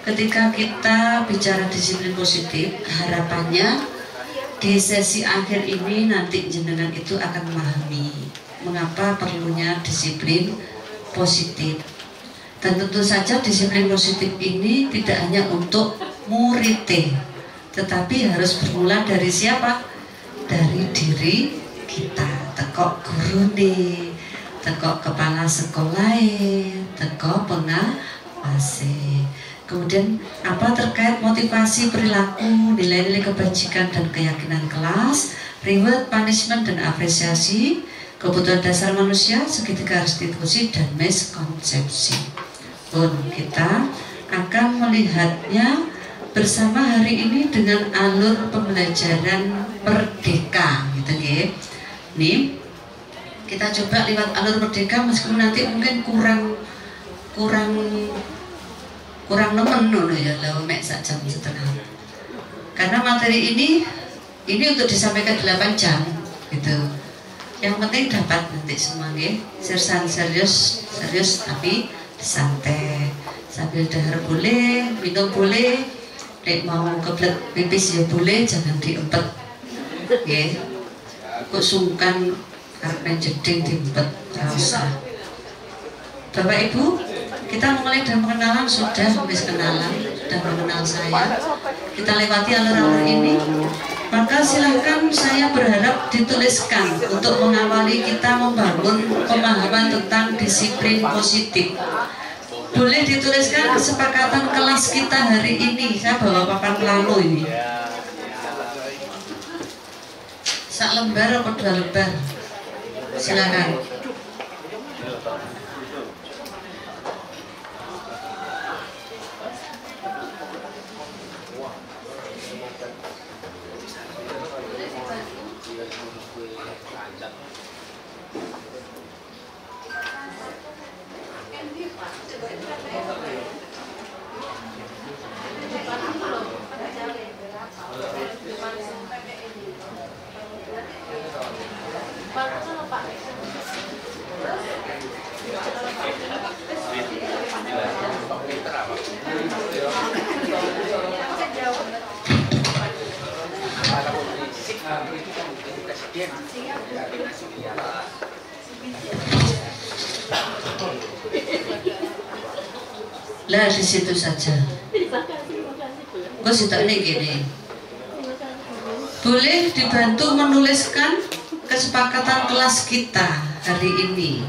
ketika kita bicara disiplin positif, harapannya di sesi akhir ini nanti jenengan itu akan memahami mengapa perlunya disiplin positif. Dan tentu saja disiplin positif ini tidak hanya untuk murid, tetapi harus bermula dari siapa? Dari diri kita. Tekok guru nih, tekok kepala sekolah, tekok pengawasi. Kemudian apa terkait motivasi perilaku, nilai-nilai kebajikan dan keyakinan kelas, reward, punishment dan apresiasi, kebutuhan dasar manusia, segitiga restitusi dan miskonsepsi. Pun kita akan melihatnya bersama hari ini dengan alur pembelajaran merdeka, gitu ya. Nih, kita coba lewat alur merdeka meskipun nanti mungkin kurang nemen dulu ya, mek sak jam setengah. Karena materi ini untuk disampaikan 8 jam, gitu. Yang penting dapat nanti semua ya. Serius tapi santai. Sambil dahar boleh, minum boleh, mau kebelet pipis ya boleh, jangan diempet. Ya. Kok sungkan karena jeding diempet, rasa. Bapak Ibu, kita mulai dan pengenalan sudah habis kenalan dan mengenal saya. Kita lewati alur-alur ini. Maka silahkan saya berharap dituliskan untuk mengawali kita membangun pemahaman tentang disiplin positif. Boleh dituliskan kesepakatan kelas kita hari ini. Saya bawa papan lalu ini. Sak lembar atau 2 lembar? Silakan. Lah di situ saja. Gue situ ini gini. Boleh dibantu menuliskan kesepakatan kelas kita hari ini.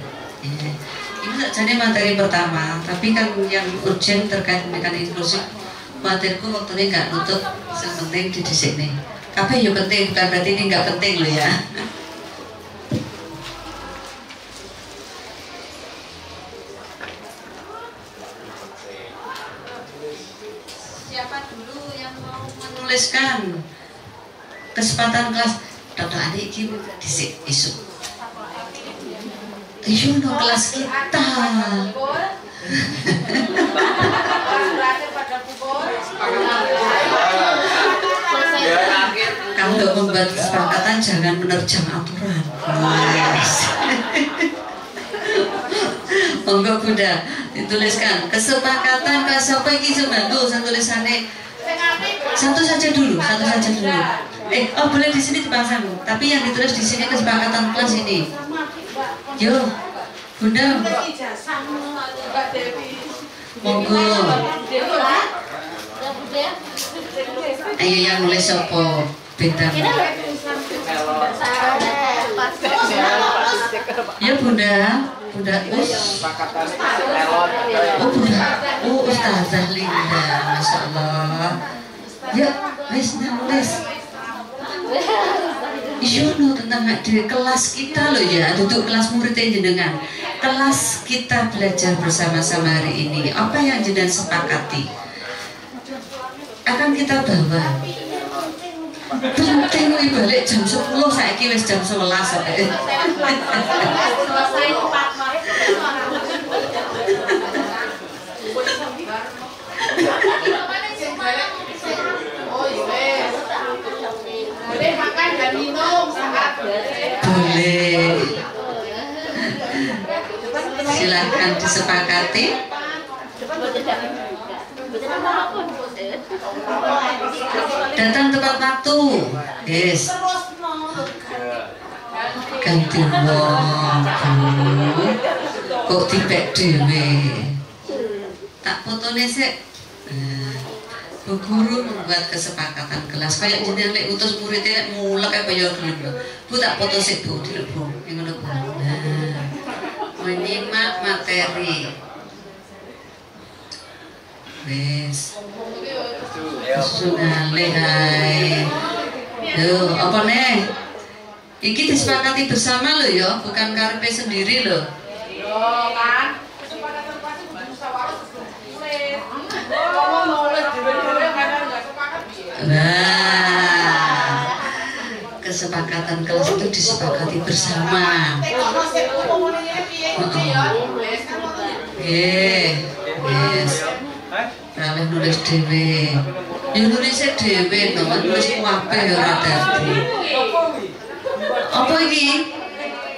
Ini saja materi pertama, tapi kan yang urgent terkait pendidikan inklusif, materiku waktu ini nggak nutup, yang penting di sini. Tapi yang penting, bukan berarti ini nggak penting loh ya. Siapa dulu yang mau menuliskan kesempatan kelas? Dokter Adi ini disik isu. Iya no kelas kita. Kalau membuat kesepakatan jangan menerjang aturan. Monggo Bunda dituliskan kesepakatan kelas apa ini sebantu tulisannya satu saja dulu. Boleh di sini dipasang, tapi yang ditulis di sini kesepakatan kelas ini. Yo, Bunda. Monggo. Ayo yang nulis apa? Bintang. Ya Bunda Us. Oh Ustazah Linda, Masya Allah. Ya, nulis. Isu tentang di kelas kita loh ya, duduk kelas murid jenengan. Kelas kita belajar bersama-sama hari ini. Apa yang jenengan sepakati? Akan kita bawa. Penting balik jam 10 saiki wis jam 11 selesai 4 boleh makan dan minum saat boleh. Silahkan disepakati. Datang tepat waktu. Yes. Ganti wong Bu. Kok tipek dhewe. Tak fotone sik. Bu guru membuat kesepakatan kelas kayak jenengan lek utus muridnya lek mulek kayak bayar gelem. Bu tak foto sik Bu, dilek Bu. Ngono Bu. Nah. Menyimak materi. Wes. Sunale hai. Yo, apa nih? Iki disepakati bersama lo ya, bukan karepe sendiri lo. Yo kan. Kesepakatan pasti kudu musyawarah tulis. Ngomong nulis dhewe-dhewe kadang enggak sepakat. Nah. Kesepakatan kelas itu disepakati bersama. Yes. Kalau nulis dhewe. Ya nulis dhewe no, nulis kuwape ya ora dadi. Apa ini?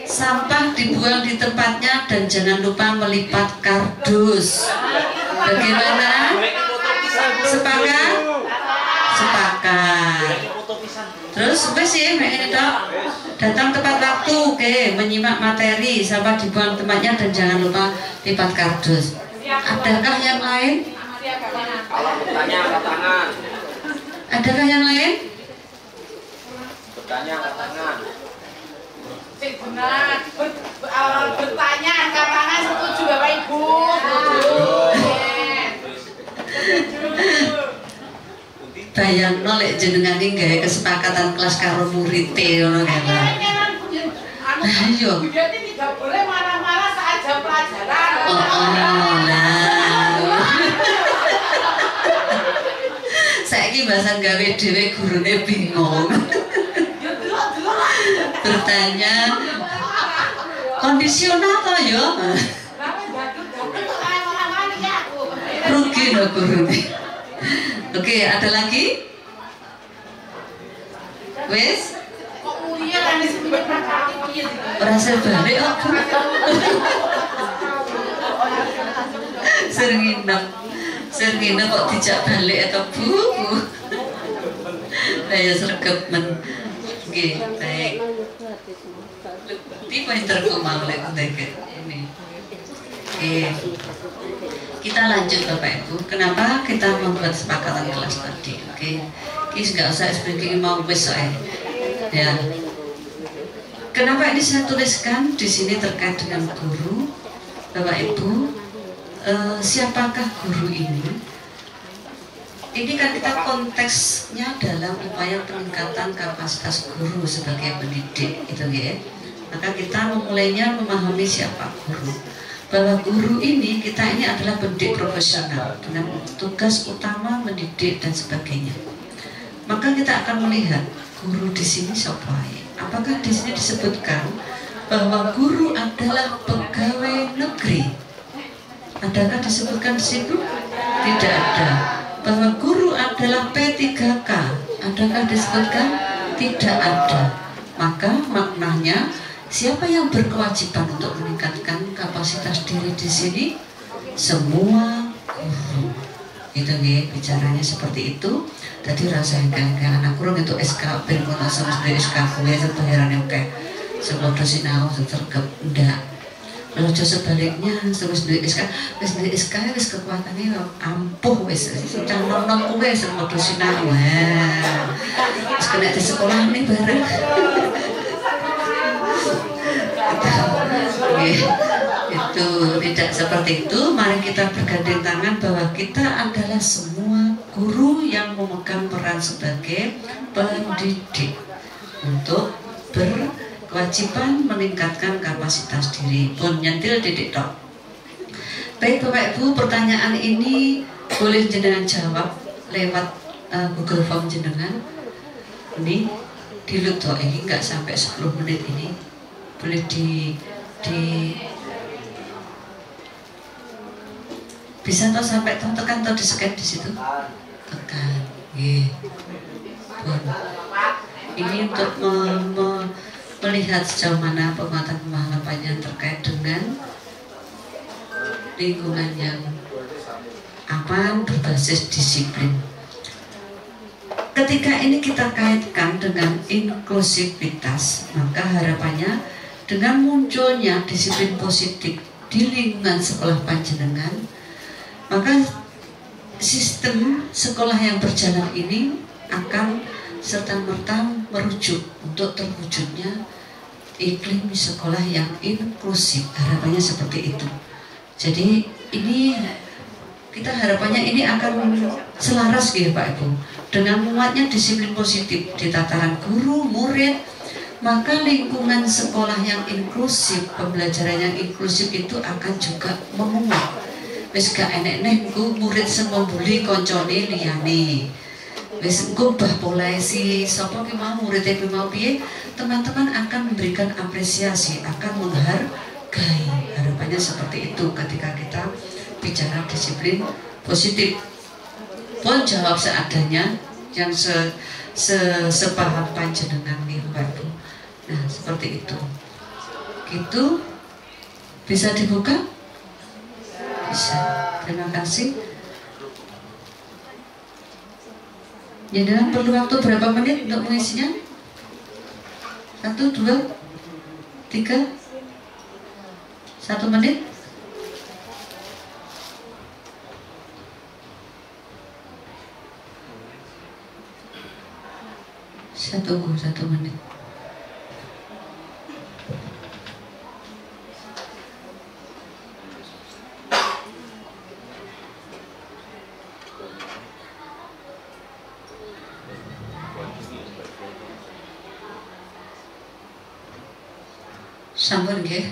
Sampah dibuang di tempatnya dan jangan lupa melipat kardus. Bagaimana? Sepakat? Sepakat. Terus wes sih, ini dok. Datang tepat waktu, oke. Menyimak materi, sampah dibuang tempatnya dan jangan lupa lipat kardus. Adakah yang lain? Kalau bertanya angkat tangan. Adakah yang lain? Bertanya angkat tangan. Benar. Bertanya angkat tangan setuju Bapak Ibu. Bayang nolek jenengan ini gawe kesepakatan kelas karo murite ngono kene. Nah, yo. Jadi tidak boleh marah-marah saat jam pelajaran. Nah. Saiki bahasan gawe dhewe gurune bingung. Bertanya kondisional toh yo. Rugi no gurune. Oke, ada lagi? Wes? Kok mulia kan disebut kakak? Rasa balik kok. Sering nginep kok dijak balik atau Bu. Saya sergap men. Nggih, baik. Di pinterku mau lek ini. Oke. Kita lanjut Bapak Ibu. Kenapa kita membuat sepakatan kelas tadi? Oke. Ini nggak usah speaking mau besok ya. Kenapa ini saya tuliskan di sini terkait dengan guru, Bapak Ibu? Siapakah guru ini? Ini kan kita konteksnya dalam upaya peningkatan kapasitas guru sebagai pendidik, itu ya. Maka kita memulainya memahami siapa guru. Bahwa guru ini adalah pendidik profesional dengan tugas utama mendidik dan sebagainya. Maka kita akan melihat guru di sini siapa? Apakah di sini disebutkan bahwa guru adalah pegawai negeri? Adakah disebutkan di situ? Tidak ada. Bahwa guru adalah P3K, adakah disebutkan? Tidak ada. Maka maknanya siapa yang berkewajiban untuk meningkatkan kapasitas diri di sini? Semua guru. Itu nih bicaranya seperti itu. Tadi rasanya kayak anak kurang itu SK berkota sama sendiri SK gue sebayarannya oke. Sebelum sinau tergep enggak. Kalau sebaliknya sama sendiri SK wis kekuatannya ampuh wis calon gue sebelum sinau. Wis kena di sekolah nih bareng. Itu tidak seperti itu. Mari kita bergandeng tangan bahwa kita adalah semua guru yang memegang peran sebagai pendidik untuk berkewajiban meningkatkan kapasitas diri. Pun nyentil didik tok. Baik Bapak Ibu, pertanyaan ini boleh jenengan jawab lewat Google Form jenengan. Ini dilutok ini nggak sampai 10 menit ini. Boleh di bisa toh sampai tekan toh di scan di situ tekan ini untuk melihat sejauh mana penguatan pemahaman terkait dengan lingkungan yang aman berbasis disiplin. ketika ini kita kaitkan dengan inklusivitas, maka harapannya dengan munculnya disiplin positif di lingkungan sekolah panjenengan, maka sistem sekolah yang berjalan ini akan serta-merta merujuk untuk terwujudnya iklim sekolah yang inklusif. Harapannya seperti itu. Jadi ini kita harapannya ini akan selaras ya Pak Ibu dengan menguatnya disiplin positif di tataran guru, murid, maka lingkungan sekolah yang inklusif, pembelajaran yang inklusif itu akan juga menguat. Wis gak enek nengku murid semua bully koncone liyane. Wis ngubah pola si sapa ki mau murid ki mau piye, teman-teman akan memberikan apresiasi, akan menghargai. Harapannya seperti itu ketika kita bicara disiplin positif. Pun jawab seadanya yang sepaham panjenengan nih Mbak Bu. Nah seperti itu. Gitu bisa dibuka? Bisa. Terima kasih. Jenengan perlu waktu berapa menit untuk mengisinya? 1, 2, 3, 1 menit. Saya tunggu 1 menit. Sampun nggih.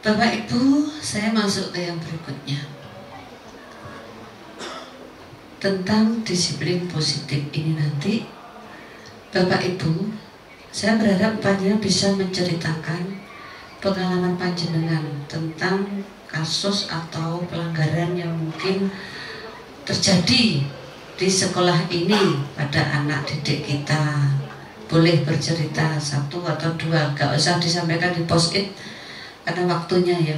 Bapak Ibu, saya masuk ke yang berikutnya. Tentang disiplin positif ini nanti, Bapak Ibu, saya berharap panjenengan bisa menceritakan pengalaman panjenengan tentang kasus atau pelanggaran yang mungkin terjadi di sekolah ini pada anak didik kita. Boleh bercerita 1 atau 2, gak usah disampaikan di post-it karena waktunya ya.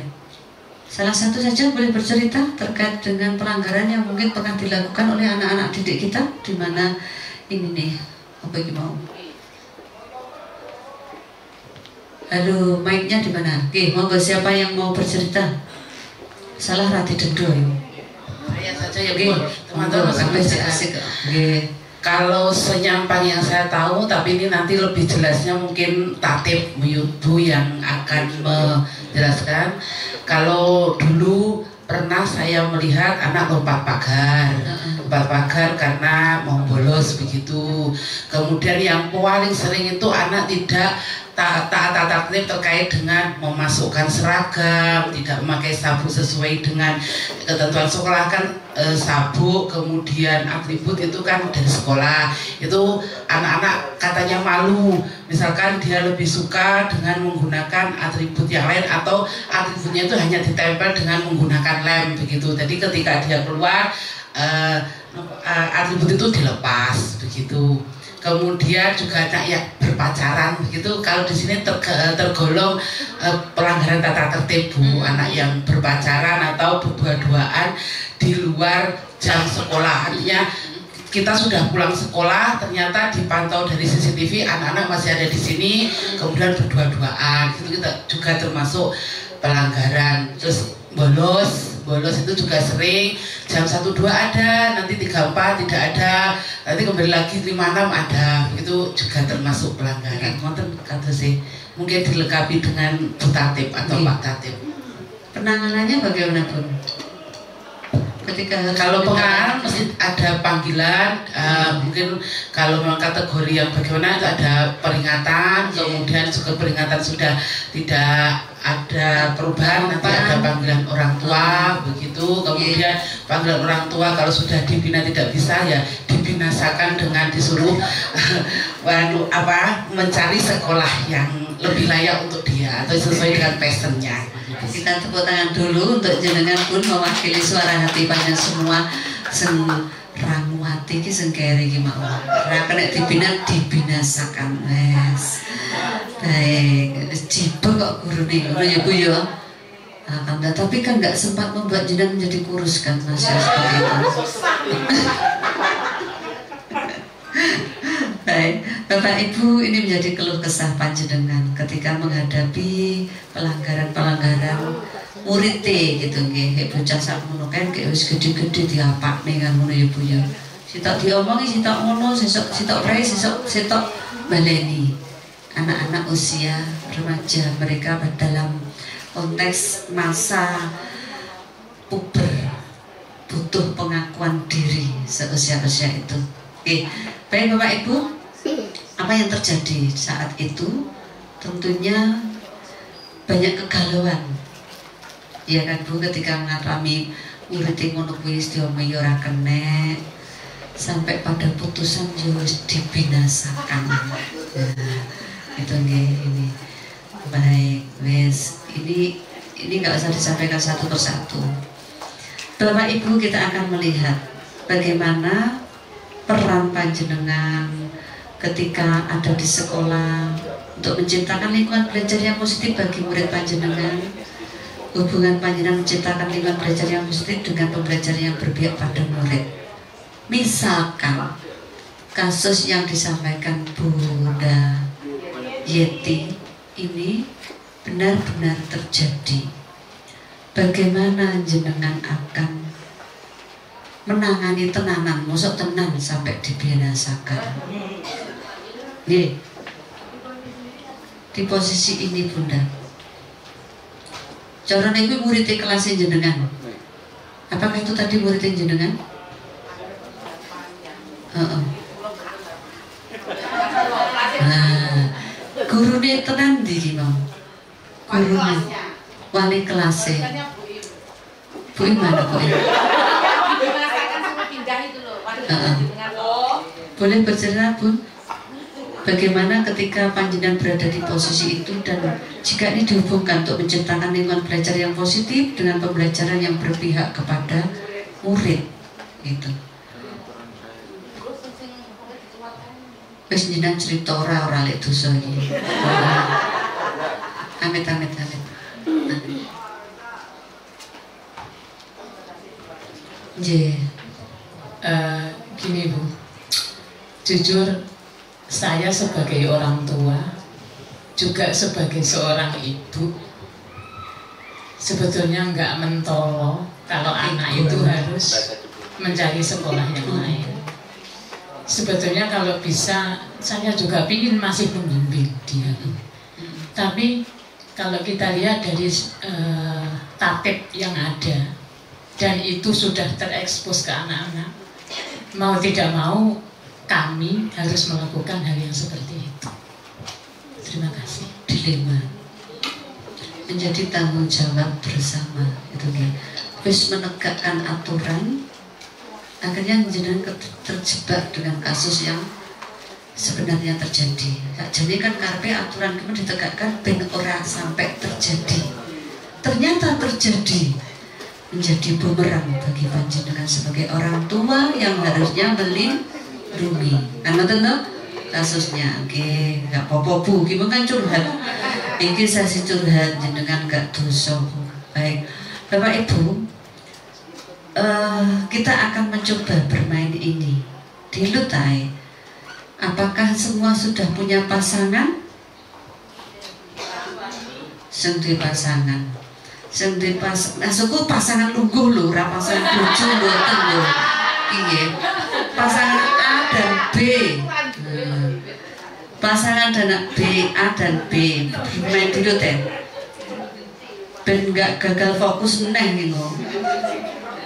Salah satu saja boleh bercerita terkait dengan pelanggaran yang mungkin pernah dilakukan oleh anak-anak didik kita, di mana ini nih, apa yang mau? Halo, mic-nya di mana? Oke, monggo siapa yang mau bercerita? Salah rati dendo ya. Saya saja ya Bu, teman-teman masih asik. Oke. Kalau senyampang yang saya tahu, tapi ini nanti lebih jelasnya mungkin Tatip Bu yang akan menjelaskan. Kalau dulu pernah saya melihat anak lompat pagar karena mau bolos begitu. Kemudian yang paling sering itu anak tidak taat tertib terkait dengan memasukkan seragam, tidak memakai sabuk sesuai dengan ketentuan sekolah kan. Sabuk kemudian atribut itu kan dari sekolah, itu anak-anak katanya malu, misalkan dia lebih suka dengan menggunakan atribut yang lain atau atributnya itu hanya ditempel dengan menggunakan lem begitu. Jadi ketika dia keluar atribut itu dilepas begitu. Kemudian juga anak yang berpacaran begitu, kalau di sini tergolong pelanggaran tata tertib Bu, anak yang berpacaran atau berdua-duaan di luar jam sekolah. Artinya kita sudah pulang sekolah, ternyata dipantau dari CCTV anak-anak masih ada di sini, kemudian berdua-duaan, itu kita juga termasuk pelanggaran. Terus bolos itu juga sering, jam 1-2 ada, nanti 3-4 tidak ada, nanti kembali lagi 5-6 ada, itu juga termasuk pelanggaran. Mungkin kata sih, mungkin dilengkapi dengan Bu Tatip atau Pak Tatip. Penanganannya bagaimana Bun? Ketika kalau penanganan mesti ada panggilan, mungkin kalau memang kategori yang bagaimana itu ada peringatan, kemudian juga peringatan sudah tidak ada perubahan, nanti ada panggilan orang tua begitu. Kemudian panggilan orang tua kalau sudah dibina tidak bisa ya dibinasakan dengan disuruh mencari sekolah yang lebih layak untuk dia atau sesuai dengan passionnya. Kita tepuk tangan dulu untuk jenengan Pun mewakili suara hati panjang semua sing ramu hati ki sing kere ki mau. Ora kena dibinasakan wes. Baik, cipo kok gurune ngono ya Bu ya. Tapi kan nggak sempat membuat jenengan menjadi kurus kan Mas ya seperti itu. Bapak Ibu, ini menjadi keluh kesah panjenengan ketika menghadapi pelanggaran-pelanggaran murid gitu nggih. Bocah sakmono kan wis gede-gede diapakne kan ngono ya Bu ya. Sitok diomongi, sitok ngono, sitok prei, sitok baleni. Anak-anak usia remaja, mereka dalam konteks masa puber, butuh pengakuan diri seusia-usia itu. Oke, baik Bapak Ibu, apa yang terjadi saat itu? Tentunya banyak kegalauan, ya kan Bu, ketika mengalami murid ngono kuwi diomongi ora kenek, sampai pada putusan wis dibinasakan. Nah, itu nggih ini. Baik, wes ini nggak usah disampaikan satu persatu. Bapak Ibu, kita akan melihat bagaimana peran panjenengan ketika ada di sekolah untuk menciptakan lingkungan belajar yang positif bagi murid panjenengan. Hubungan panjenengan menciptakan lingkungan belajar yang positif dengan pembelajaran yang berpihak pada murid. Misalkan kasus yang disampaikan Bunda Yeti ini benar-benar terjadi, bagaimana jenengan akan menangani tenanan, mosok tenan sampai dibinasakan? Nih, di posisi ini Bunda, cara niku muridnya kelasnya jenengan, apakah itu tadi muridnya jenengan? Nah, gurune tenan ndi mau? Gurune wali kelasnya. Bu mana Bu? Boleh bercerita Bun? Bagaimana ketika panjenengan berada di posisi itu dan jika ini dihubungkan untuk menciptakan lingkungan belajar yang positif dengan pembelajaran yang berpihak kepada murid, gitu. Wis jenengan cerita ora lek dosa iki. Amit. Gini Bu, jujur saya sebagai orang tua, juga sebagai seorang ibu, sebetulnya nggak mentolo kalau anak itu harus mencari sekolah yang lain. Sebetulnya kalau bisa, saya juga ingin masih membimbing dia. Tapi kalau kita lihat dari tatib yang ada, dan itu sudah terekspos ke anak-anak, mau tidak mau kami harus melakukan hal yang seperti itu. Terima kasih. Dilema menjadi tanggung jawab bersama itu kan. Terus menegakkan aturan, akhirnya jenengan terjebak dengan kasus yang sebenarnya terjadi. Jadi kan karpe aturan kemudian ditegakkan ben ora sampai terjadi. Ternyata terjadi, menjadi bumerang bagi panjenengan sebagai orang tua yang harusnya melindungi. Karena tentu kasusnya, oke, nggak apa-apa Bu, gimana kan curhat. Ini sesi curhat jenengan nggak dosa. Baik, Bapak Ibu, kita akan mencoba bermain ini di Lutai. Apakah semua sudah punya pasangan? Sendiri pasangan. Suku pasangan lungguh lho, ora pasangan bojo mboten lho. Piye? Pasangan A dan B. Pasangan dan B, A dan B. Bermain dulu teh. Ben nggak gagal fokus neh gitu.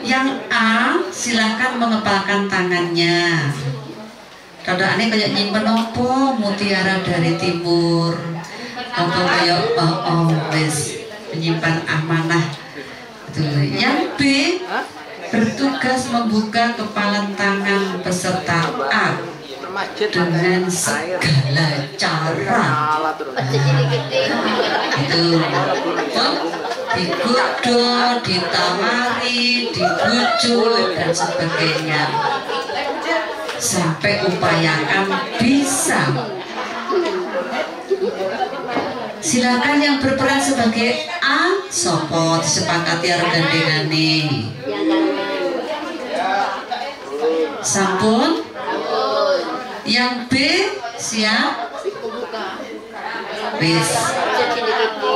Yang A silakan mengepalkan tangannya. Tandane kayak nyimpen apa? Mutiara dari timur. Apa kayak wis menyimpan amanah. Yang B bertugas membuka kepalan tangan peserta A dengan segala cara. Itu digoda, ditawari, dibujuk dan sebagainya, sampai upayakan bisa. Silakan yang berperan sebagai A, sopo disepakati karo gandengane. Sampun. Yang B Siap? Wis.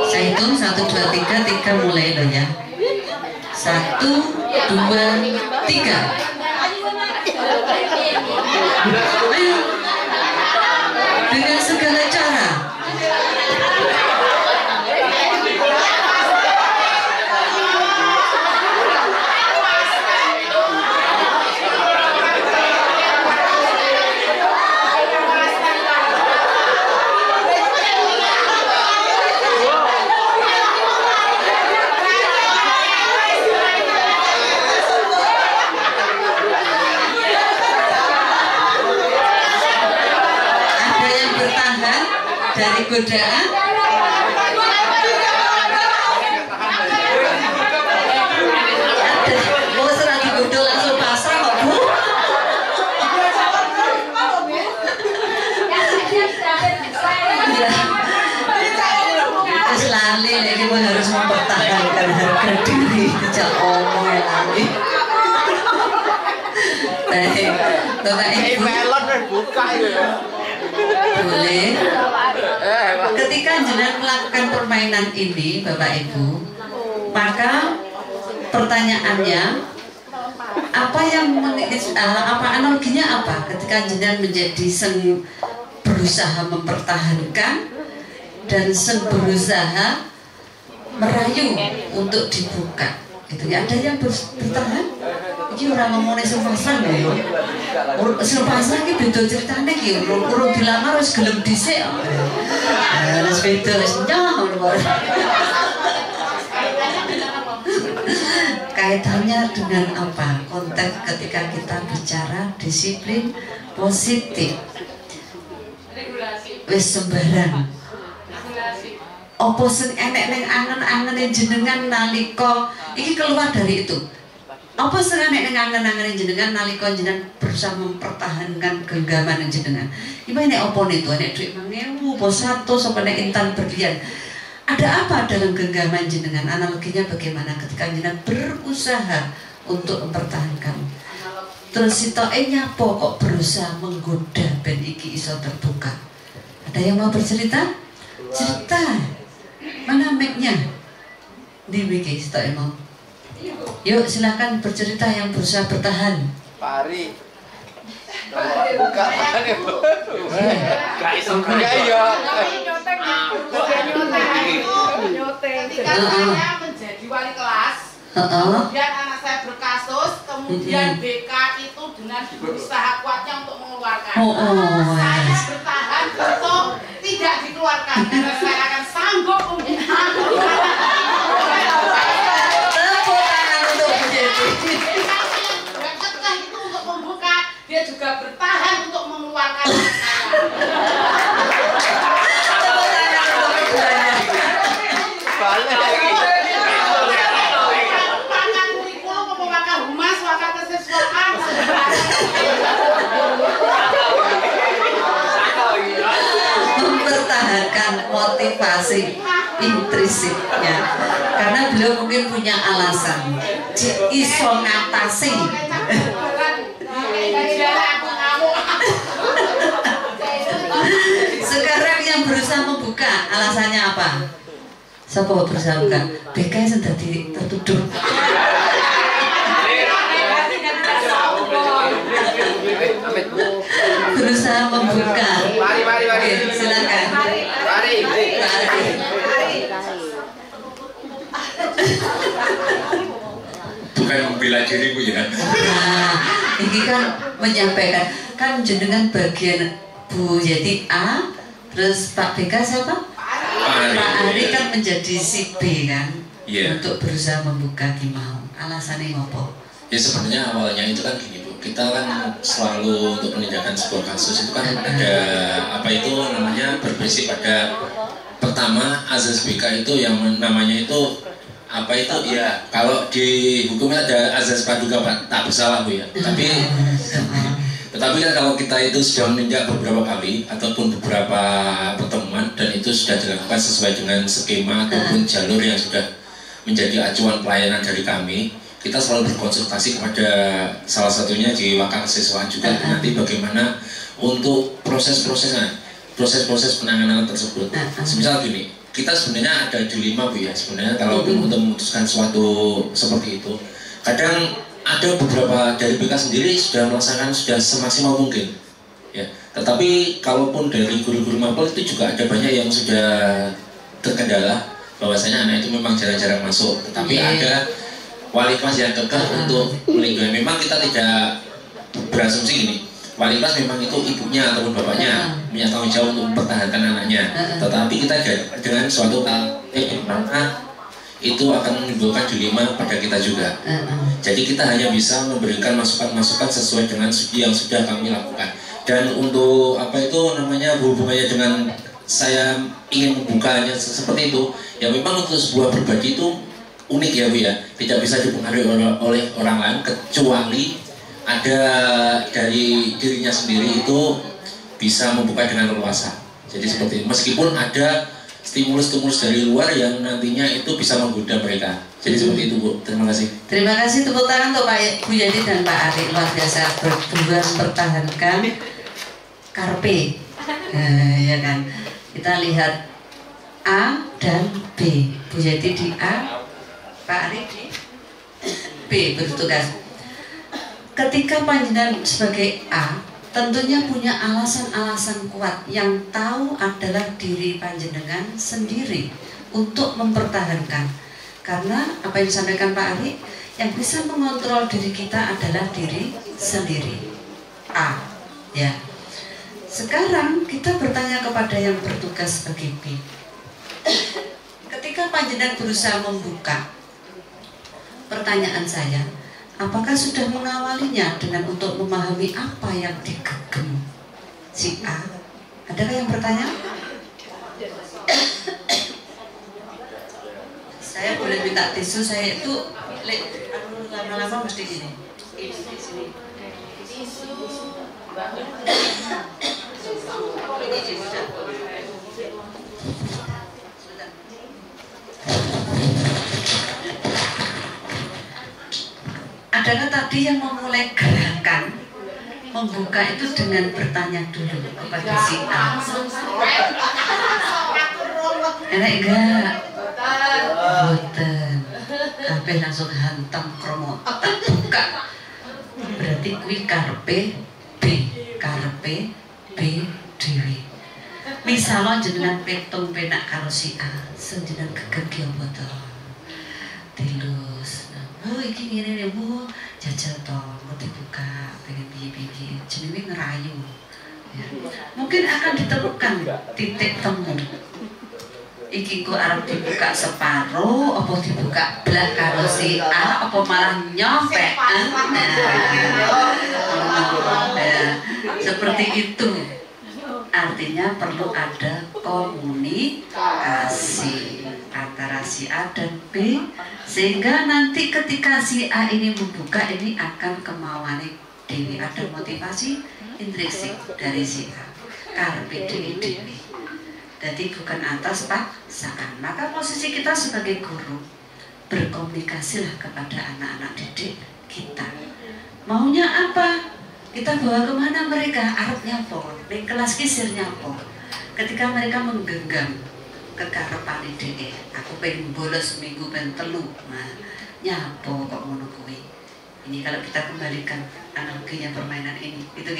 Saya hitung 1, 2, 3 mulai loh ya. 1, 2, 3. Ayo. Dengan segala cara. Dari godaan mau serah digodol langsung pasrah kok Bu. Terus lali lagi harus mempertahankan harga diri sejak omong lali. Baik, Bapak Ibu boleh. Ketika jenengan melakukan permainan ini, Bapak Ibu, maka pertanyaannya apa yang apa analoginya apa? Ketika jenengan menjadi berusaha mempertahankan dan berusaha merayu untuk dibuka, gitu ya. Ada yang bertahan. Iki ora ngomongne sepasang lho. Sepasang iki beda ceritane iki. Urung dilamar wis gelem dhisik. Wis beda wis nyong. Kaitannya dengan apa? Konteks ketika kita bicara disiplin positif. Wis sembarang. Apa sing enek ning angen-angene jenengan nalika iki keluar dari itu. Apa sengaja dengan angen-angen jenengan nalika jenengan berusaha mempertahankan genggaman jenengan. Ibu ini apa nih tuh? Nek duit mangewu, bos 100, sampai nek intan berlian. Ada apa dalam genggaman jenengan? Analoginya bagaimana ketika jenengan berusaha untuk mempertahankan? Terus sitoke nyapo kok berusaha menggoda ben iki iso terbuka? Ada yang mau bercerita? Cerita. Mana mic-nya? Di wiki sitoke mau. Yuk silakan bercerita yang berusaha bertahan. Pak Ari. Buka tangannya. Gak iso iya. Ketika saya menjadi wali kelas, kemudian anak saya berkasus, kemudian BK itu dengan berusaha kuatnya untuk mengeluarkan. Saya bertahan untuk tidak dikeluarkan karena saya akan sanggup dia juga bertahan untuk mengeluarkan anak saya. Kurikulum memakai humas, memakai kesiswaan. Mempertahankan motivasi intrinsipnya karena beliau mungkin punya alasan iso ngatasi. Sekarang yang berusaha membuka alasannya apa? Siapa berusaha buka? BK yang sudah tertuduh. Berusaha membuka. Mari. Silakan. Mari. Bukan membela diri Bu ya. Nah, ini kan menyampaikan kan jenengan bagian Bu Yeti A, terus Pak BK siapa? Pak Ari kan menjadi si B kan, untuk berusaha membuka Kimau. Alasannya apa? Ya sebenarnya awalnya itu kan gini Bu, kita kan selalu untuk penindakan sebuah kasus itu kan ada apa itu namanya berprinsip pada pertama azas BK itu yang namanya itu apa itu ya kalau di hukum ada azas praduga tak bersalah Bu ya. Tetapi kan kalau kita itu sudah menindak beberapa kali ataupun beberapa pertemuan dan itu sudah dilakukan sesuai dengan skema ataupun jalur yang sudah menjadi acuan pelayanan dari kami, kita selalu berkonsultasi kepada salah satunya di wakil kesiswaan juga nanti bagaimana untuk proses penanganan tersebut. Semisal gini, kita sebenarnya ada dilema Bu ya, sebenarnya kalau untuk memutuskan suatu seperti itu, kadang ada beberapa dari BK sendiri sudah melaksanakan sudah semaksimal mungkin ya, tetapi kalaupun dari guru-guru mapel itu juga ada banyak yang sudah terkendala bahwasanya anak itu memang jarang-jarang masuk, tetapi ada wali kelas yang kekeh untuk melindungi. Memang kita tidak berasumsi gini, wali kelas memang itu ibunya ataupun bapaknya punya tanggung jawab untuk mempertahankan anaknya, tetapi kita dengan suatu mana itu akan menimbulkan dilema pada kita juga. Jadi kita hanya bisa memberikan masukan-masukan sesuai dengan yang sudah kami lakukan. Dan untuk apa itu namanya hubungannya dengan saya ingin membukanya seperti itu, ya memang untuk sebuah pribadi itu unik ya Bu ya, tidak bisa dipengaruhi oleh orang lain kecuali ada dari dirinya sendiri itu bisa membuka dengan leluasa. Jadi seperti itu, meskipun ada stimulus-stimulus dari luar yang nantinya itu bisa menggoda mereka. Jadi seperti itu Bu, terima kasih. Terima kasih, tepuk tangan untuk Pak Bu Yadi dan Pak Ari, luar biasa berdua mempertahankan Karpe. Ya kan, kita lihat A dan B, Bu Yadi di A, Pak Ari di B bertugas. Ketika panjenengan sebagai A, tentunya punya alasan-alasan kuat yang tahu adalah diri panjenengan sendiri untuk mempertahankan. Karena apa yang disampaikan Pak Ari, yang bisa mengontrol diri kita adalah diri sendiri. A, ya. Sekarang kita bertanya kepada yang bertugas sebagai B. Ketika panjenengan berusaha membuka, pertanyaan saya, apakah sudah mengawalinya dengan untuk memahami apa yang digegem si A? Adakah yang bertanya? Saya boleh minta tisu, saya itu lama-lama mesti gini. Ini sini. Tisu. Adakah tadi yang memulai gerakan membuka itu dengan bertanya dulu kepada si A? Enak enggak? Boten. Kabeh langsung hantam kromo tak buka. Berarti kuwi karpe B, karpe B dhewe. Misal jenengan petung penak karo si A, senjenengan gegeg apa to? Tilus. Bu iki ngene nih Bu, jajal to, mau dibuka, pengen piye-piye, jenenge ngerayu. Ya. Mungkin akan ditemukan titik temu. Iki ku arep dibuka separuh, apa dibuka blak karo si A, apa malah nyopek. Seperti itu. Artinya perlu ada komunikasi antara si A dan B, sehingga nanti ketika si A ini membuka, ini akan kemauan dewi, ada motivasi intrinsik dari si A, karpe dewi. Jadi bukan atas paksaan. Maka posisi kita sebagai guru, berkomunikasilah kepada anak-anak didik kita. Maunya apa? Kita bawa kemana mereka? Arep nyapo, di kelas kisir nyapo. Ketika mereka menggenggam kekarepan ide, aku pengen bolos minggu pengen telu, nah, nyapo kok ngono kuwi. Ini kalau kita kembalikan analoginya permainan ini, itu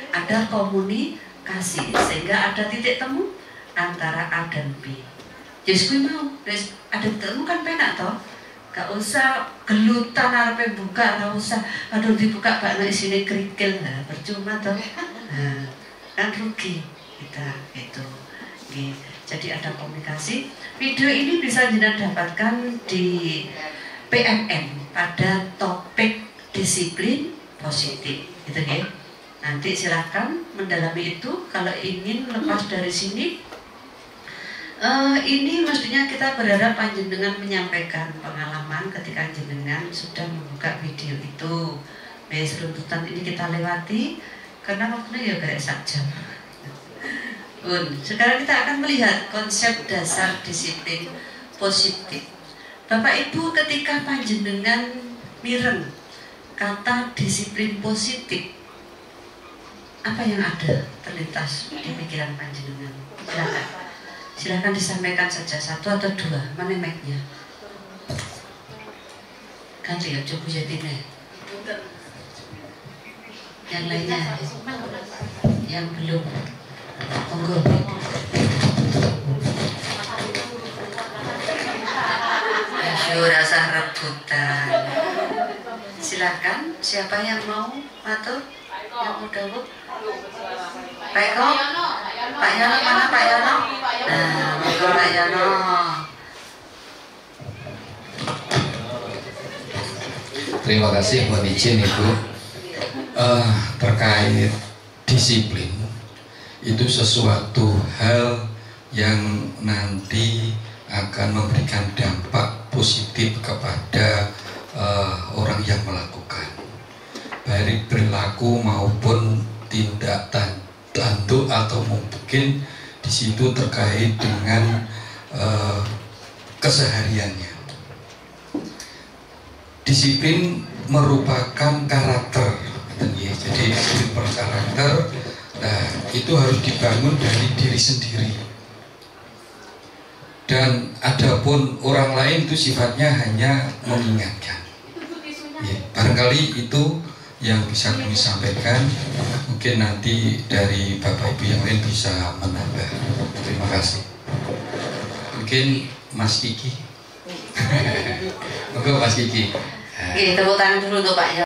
ada komunikasi sehingga ada titik temu antara A dan B. Jadi kuwi mau, ada temu kan penak toh. Gak usah gelutan arepe buka, gak usah aduh dibuka bakno isine krikil, nah, percuma toh. Nah, kan rugi kita itu. Jadi ada komunikasi. Video ini bisa jenengan dapatkan di PMN pada topik disiplin positif, gitu ya. Nanti silakan mendalami itu. Kalau ingin lepas dari sini, ini mestinya kita berharap panjenengan menyampaikan pengalaman ketika jenengan sudah membuka video itu. Seruntutan ini kita lewati karena waktunya ya gak sak jam. Sekarang kita akan melihat konsep dasar disiplin positif. Bapak Ibu, ketika panjenengan mireng kata disiplin positif, apa yang ada terlintas di pikiran panjenengan? Silakan disampaikan saja, satu atau dua. Mana mic-nya? Ganti ya, coba jadinya. Yang lainnya, yang belum, monggo. Rasa rebutan. Silakan, siapa yang mau atau yang mau dawuh? Pak Eko? Pak Yono mana Pak Yono? Nah, monggo Pak Yono. Terima kasih, mohon izin Ibu. Terkait disiplin itu sesuatu hal yang nanti akan memberikan dampak positif kepada orang yang melakukan, baik perilaku maupun tindak tanduk atau mungkin di situ terkait dengan kesehariannya. Disiplin merupakan karakter, jadi disiplin berkarakter. Nah, itu harus dibangun dari diri sendiri. Dan adapun orang lain itu sifatnya hanya mengingatkan. Ya, barangkali itu yang bisa kami sampaikan. Mungkin nanti dari Bapak Ibu yang lain bisa menambah. Terima kasih. Mungkin Mas Kiki. Monggo Mas Kiki. Tepuk tangan dulu untuk Pak Yono.